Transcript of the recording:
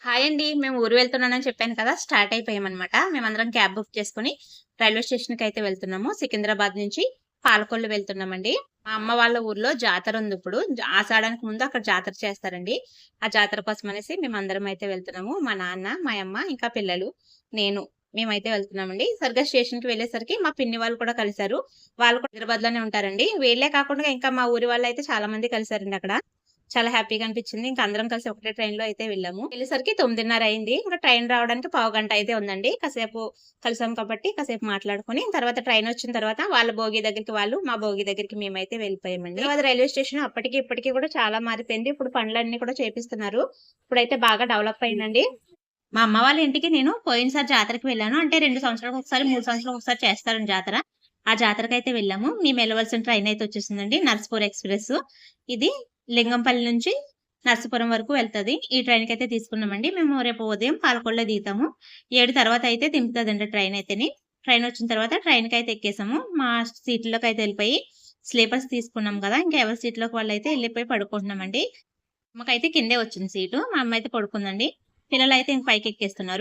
Hi అండి. మేము ఊరు వెళ్తున్నానని చెప్పాను కదా! స్టార్ట్ అయిపోయామనమాట. మేమందరం క్యాబ్ బుక్ చేసుకొని రైల్వే స్టేషన్‌కయితే వెళ్తున్నాము. సికింద్రాబాద్ నుంచి పాలకొల్లు వెళ్తున్నామండి. మా అమ్మ వాళ్ళ ఊర్లో జాతరుందిప్పుడు. ఆషాఢానికి ముందు అక్కడ జాతర చేస్తారండి. ఆ జాతర కోసమనేసి మేమందరం అయితే వెళ్తున్నాము. మా నాన్న, మా యమ్మ, ఇంకా పిల్లలు, నేను మేమైతే వెళ్తున్నామండి. సరిగ్గా స్టేషన్‌కి వెళ్ళేసరికి మా పిన్ని వాళ్ళు కూడా కలిసారు. వాళ్ళు కూడా హైదరాబాద్‌లోనే ఉంటారండి. వీళ్ళే కాకుండా ఇంకా మా ఊరి వాళ్ళైతే చాలా మంది కలిసారండి అక్కడ. చాలా హ్యాపీగా అనిపించింది. ఇంక అందరం కలిసి ఒకటే ట్రైన్‌లో అయితే వెళ్ళాము. వెళ్ళేసరికి 9:30 అయింది. ఇంక ట్రైన్ రావడానికి పావుగంట అయితే ఉందండి. కాసేపు కలిసాం కాబట్టి కాసేపు మాట్లాడుకొని తర్వాత ట్రైనొచ్చిన తర్వాత వాళ్ళ బోగీ దగ్గరికి వాళ్ళు, మా బోగీ దగ్గరికి మేమైతే వెళ్ళిపోయామండి. తర్వాత రైల్వే స్టేషన్ అప్పటికి ఇప్పటికి కూడా చాలా మారిపోయింది. ఇప్పుడు పనులన్నీ కూడా చేపిస్తున్నారు. ఇప్పుడైతే బాగా డెవలప్ అయిందండి. మా అమ్మ వాళ్ళ ఇంటికి నేను పోయినసారి జాతరకి వెళ్ళాను. అంటే 2 సంవత్సరాలకొకసారి, 3 సంవత్సరాలకొకసారి చేస్తారండి జాతర. ఆ జాతరకైతే వెళ్ళాము. మేమెళ్ళవలసిన ట్రైనయితే వచ్చేసిందండి. నర్సాపూర్ ఎక్స్‌ప్రెస్. ఇది లింగంపల్లి నుంచి నర్సాపురం వరకు వెళ్తది. ఈ ట్రైన్‌కైతే తీసుకున్నామండి. మేము రేపు ఉదయం పాలకొల్లో దిగుతాము. 7 తర్వాత అయితే దింపుతదండి ట్రైనయితేని. ట్రైనొచ్చిన తర్వాత ట్రైన్‌కైతే ఎక్కేసాము. మా సీట్‌లోకైతే ఎళ్ళిపోయి స్లీపర్స్ తీసుకున్నాం గదా! ఇంకా ఎవరి సీట్‌లోకి వాళ్ళైతే ఎళ్ళిపోయి పడుకుంటున్నామండి. మాకైతే కిందే వచ్చింది సీటు. మా అమ్మ అయితే పడుకుందండి. పిల్లలైతే ఇంక పైకెక్కేస్తున్నారు.